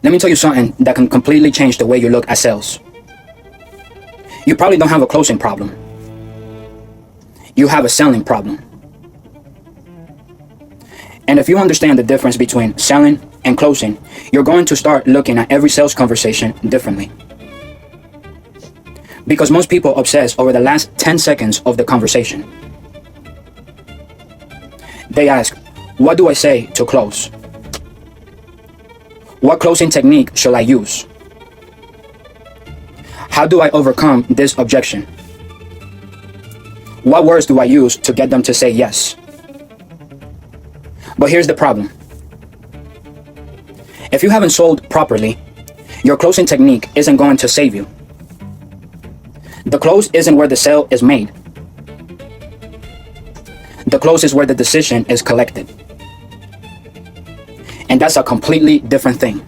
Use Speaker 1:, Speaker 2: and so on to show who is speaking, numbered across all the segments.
Speaker 1: Let me tell you something that can completely change the way you look at sales. You probably don't have a closing problem. You have a selling problem. And if you understand the difference between selling and closing, you're going to start looking at every sales conversation differently. Because most people obsess over the last 10 seconds of the conversation. They ask, what do I say to close? What closing technique shall I use? How do I overcome this objection? What words do I use to get them to say yes? But here's the problem. If you haven't sold properly, your closing technique isn't going to save you. The close isn't where the sale is made. The close is where the decision is collected. And that's a completely different thing.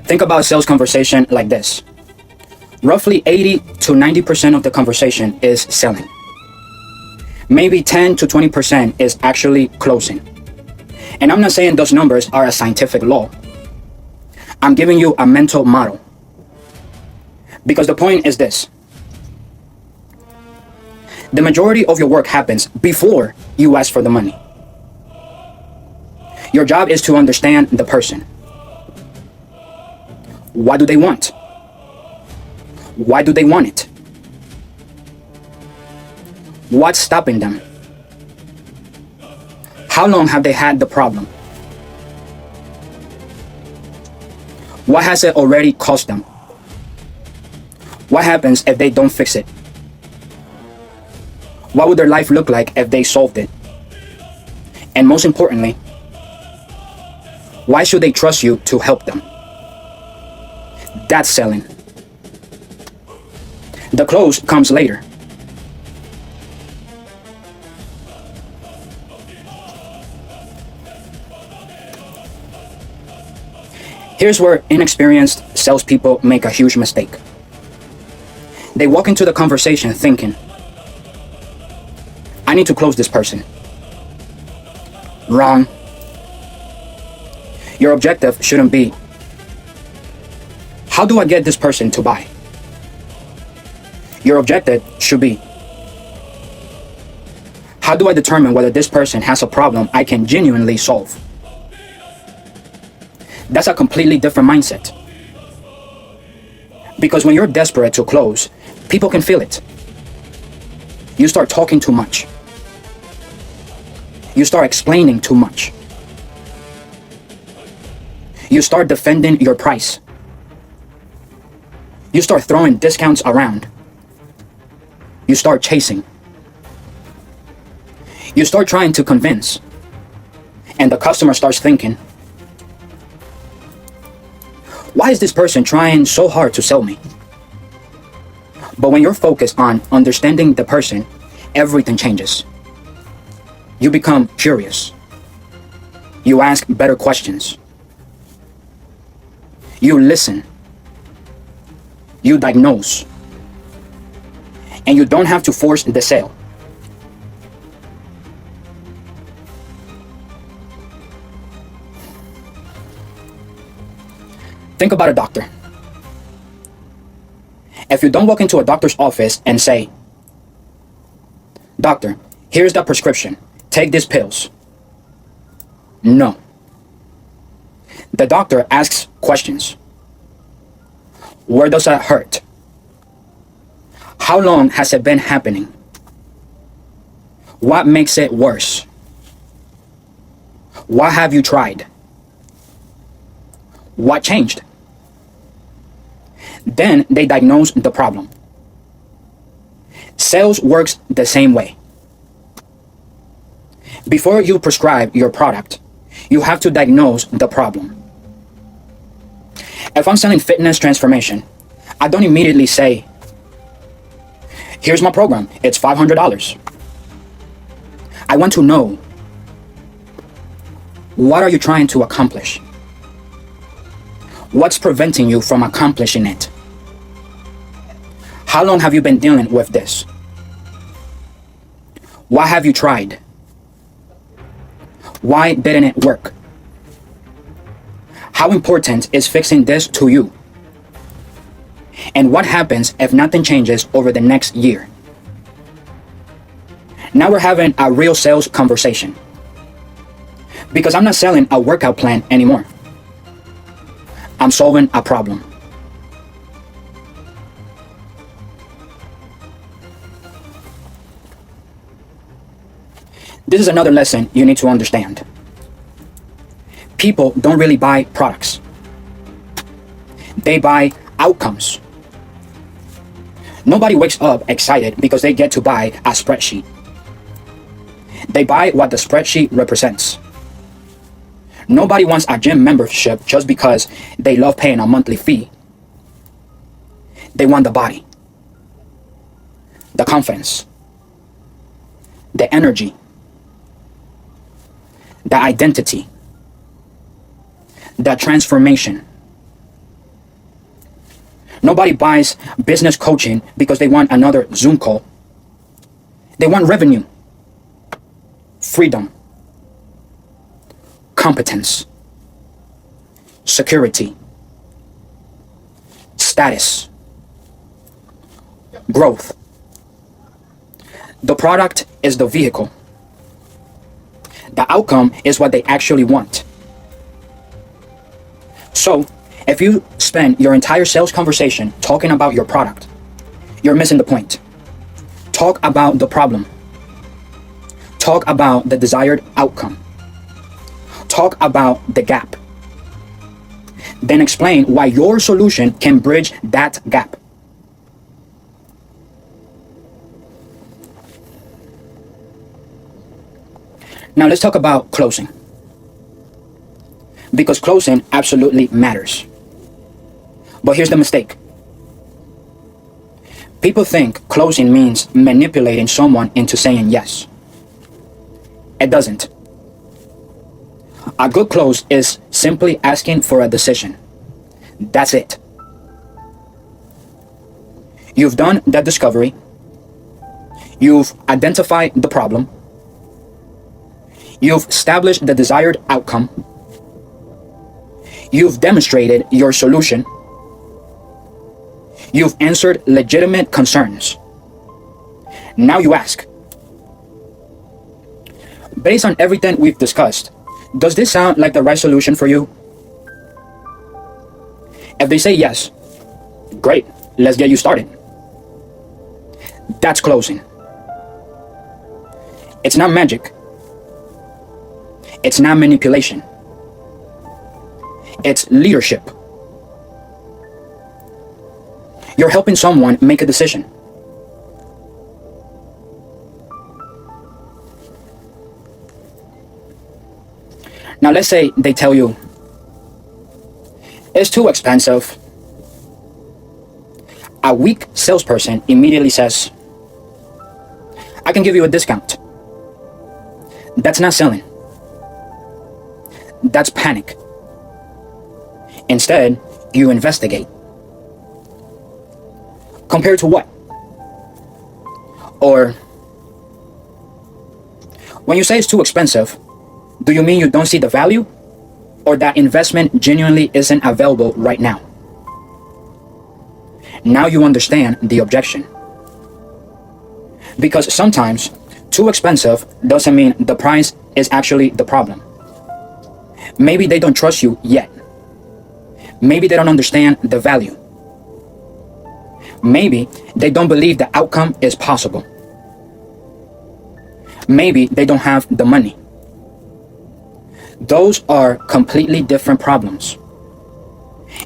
Speaker 1: Think about a sales conversation like this. Roughly 80 to 90% of the conversation is selling. Maybe 10 to 20% is actually closing. And I'm not saying those numbers are a scientific law. I'm giving you a mental model. Because the point is this. The majority of your work happens before you ask for the money. Your job is to understand the person. What do they want? Why do they want it? What's stopping them? How long have they had the problem? What has it already cost them? What happens if they don't fix it? What would their life look like if they solved it? And most importantly, why should they trust you to help them? That's selling. The close comes later. Here's where inexperienced salespeople make a huge mistake. They walk into the conversation thinking, I need to close this person. Wrong. Your objective shouldn't be, how do I get this person to buy? Your objective should be, how do I determine whether this person has a problem I can genuinely solve? That's a completely different mindset. Because when you're desperate to close, people can feel it. You start talking too much. You start explaining too much. You start defending your price. You start throwing discounts around. You start chasing. You start trying to convince. And the customer starts thinking, why is this person trying so hard to sell me? But when you're focused on understanding the person, everything changes. You become curious. You ask better questions. You listen. You diagnose. And you don't have to force the sale. Think about a doctor. If you don't walk into a doctor's office and say, Doctor, here's the prescription. Take these pills. No. The doctor asks questions. Where does that hurt? How long has it been happening? What makes it worse? What have you tried? What changed? Then they diagnose the problem. Sales works the same way. Before you prescribe your product, you have to diagnose the problem. If I'm selling fitness transformation, I don't immediately say, here's my program, it's $500. I want to know, what are you trying to accomplish? What's preventing you from accomplishing it? How long have you been dealing with this? Why have you tried? Why didn't it work? How important is fixing this to you? And what happens if nothing changes over the next year? Now we're having a real sales conversation. Because I'm not selling a workout plan anymore. I'm solving a problem. This is another lesson you need to understand. People don't really buy products. They buy outcomes. Nobody wakes up excited because they get to buy a spreadsheet. They buy what the spreadsheet represents. Nobody wants a gym membership just because they love paying a monthly fee. They want the body, the confidence, the energy, the identity, the transformation. Nobody buys business coaching because they want another Zoom call. They want revenue, freedom, competence, security, status, growth. The product is the vehicle. The outcome is what they actually want. So, if you spend your entire sales conversation talking about your product, you're missing the point. Talk about the problem. Talk about the desired outcome. Talk about the gap. Then explain why your solution can bridge that gap. Now let's talk about closing. Because closing absolutely matters. But here's the mistake. People think closing means manipulating someone into saying yes. It doesn't. A good close is simply asking for a decision. That's it. You've done that discovery. You've identified the problem. You've established the desired outcome. You've demonstrated your solution. You've answered legitimate concerns. Now you ask, based on everything we've discussed, does this sound like the right solution for you? If they say yes, great, let's get you started. That's closing. It's not magic. It's not manipulation. It's leadership. You're helping someone make a decision. Now let's say they tell you, it's too expensive. A weak salesperson immediately says, I can give you a discount. That's not selling. That's panic. Instead, you investigate. Compared to what? Or, when you say it's too expensive, do you mean you don't see the value? Or that investment genuinely isn't available right now? Now you understand the objection. Because sometimes, too expensive doesn't mean the price is actually the problem. Maybe they don't trust you yet. Maybe they don't understand the value. Maybe they don't believe the outcome is possible. Maybe they don't have the money. Those are completely different problems.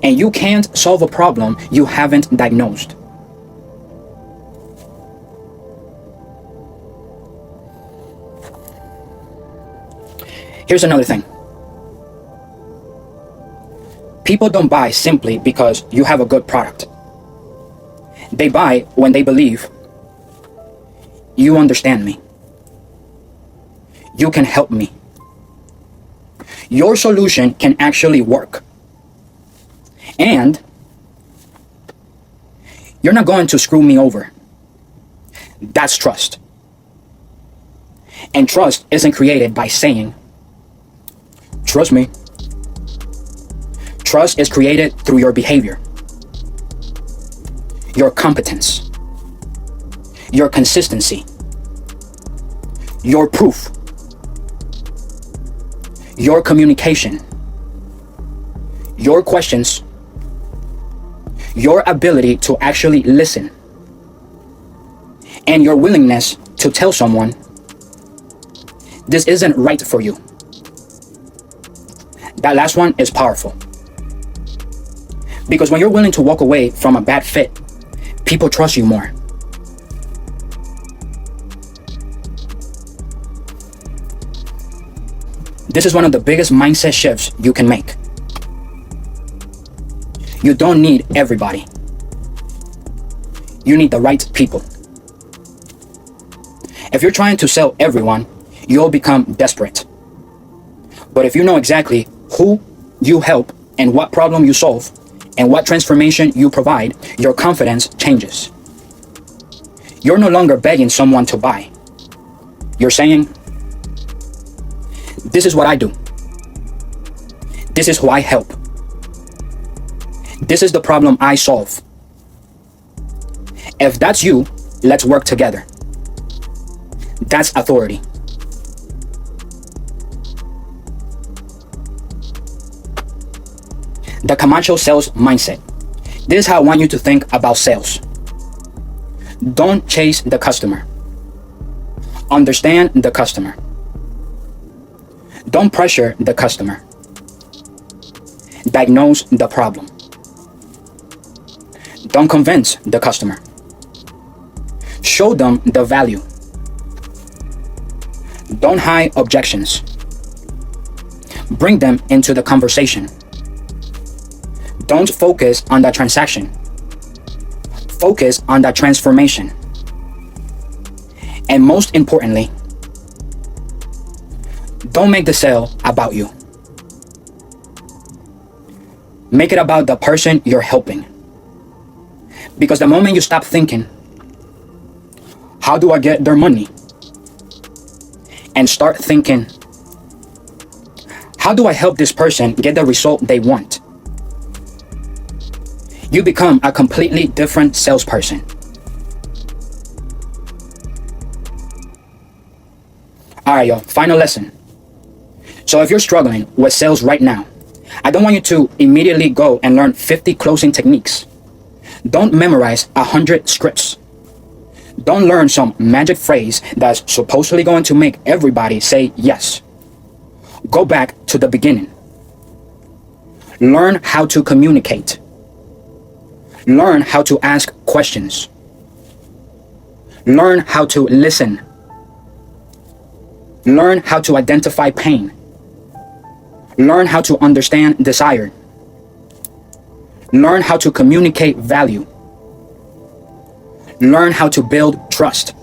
Speaker 1: And you can't solve a problem you haven't diagnosed. Here's another thing. People don't buy simply because you have a good product. They buy when they believe you understand me. You can help me. Your solution can actually work. And you're not going to screw me over. That's trust. And trust isn't created by saying, "Trust me." Trust is created through your behavior, your competence, your consistency, your proof, your communication, your questions, your ability to actually listen, and your willingness to tell someone, "This isn't right for you." That last one is powerful. Because when you're willing to walk away from a bad fit, people trust you more. This is one of the biggest mindset shifts you can make. You don't need everybody. You need the right people. If you're trying to sell everyone, you'll become desperate. But if you know exactly who you help and what problem you solve and what transformation you provide, your confidence changes. You're no longer begging someone to buy. You're saying, "This is what I do. This is who I help. This is the problem I solve. If that's you, let's work together." That's authority. The Camacho sales mindset. This is how I want you to think about sales. Don't chase the customer. Understand the customer. Don't pressure the customer. Diagnose the problem. Don't convince the customer. Show them the value. Don't hide objections. Bring them into the conversation. Don't focus on the transaction. Focus on the transformation. And most importantly, don't make the sale about you. Make it about the person you're helping. Because the moment you stop thinking, "How do I get their money?" and start thinking, "How do I help this person get the result they want?" you become a completely different salesperson. Alright, y'all, final lesson. So if you're struggling with sales right now, I don't want you to immediately go and learn 50 closing techniques. Don't memorize 100 scripts. Don't learn some magic phrase that's supposedly going to make everybody say yes. Go back to the beginning. Learn how to communicate. Learn how to ask questions. Learn how to listen. Learn how to identify pain. Learn how to understand desire. Learn how to communicate value. Learn how to build trust.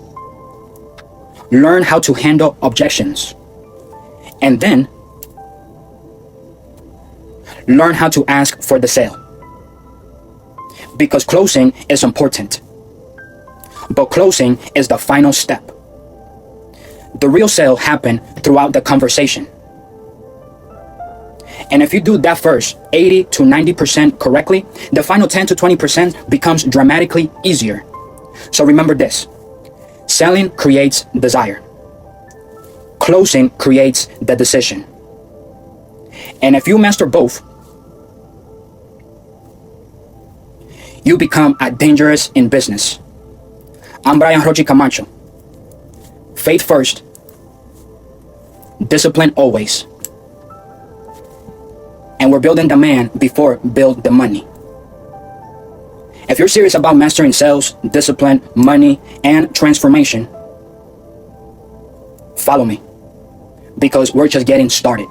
Speaker 1: Learn how to handle objections. And then, learn how to ask for the sale. Because closing is important. But closing is the final step. The real sale happens throughout the conversation. And if you do that first 80 to 90% correctly, the final 10 to 20% becomes dramatically easier. So remember this. Selling creates desire. Closing creates the decision. And if you master both, you become a dangerous in business. I'm Bryan Camacho. Faith first. Discipline always. And we're building the man before build the money. If you're serious about mastering sales, discipline, money, and transformation, follow me. Because we're just getting started.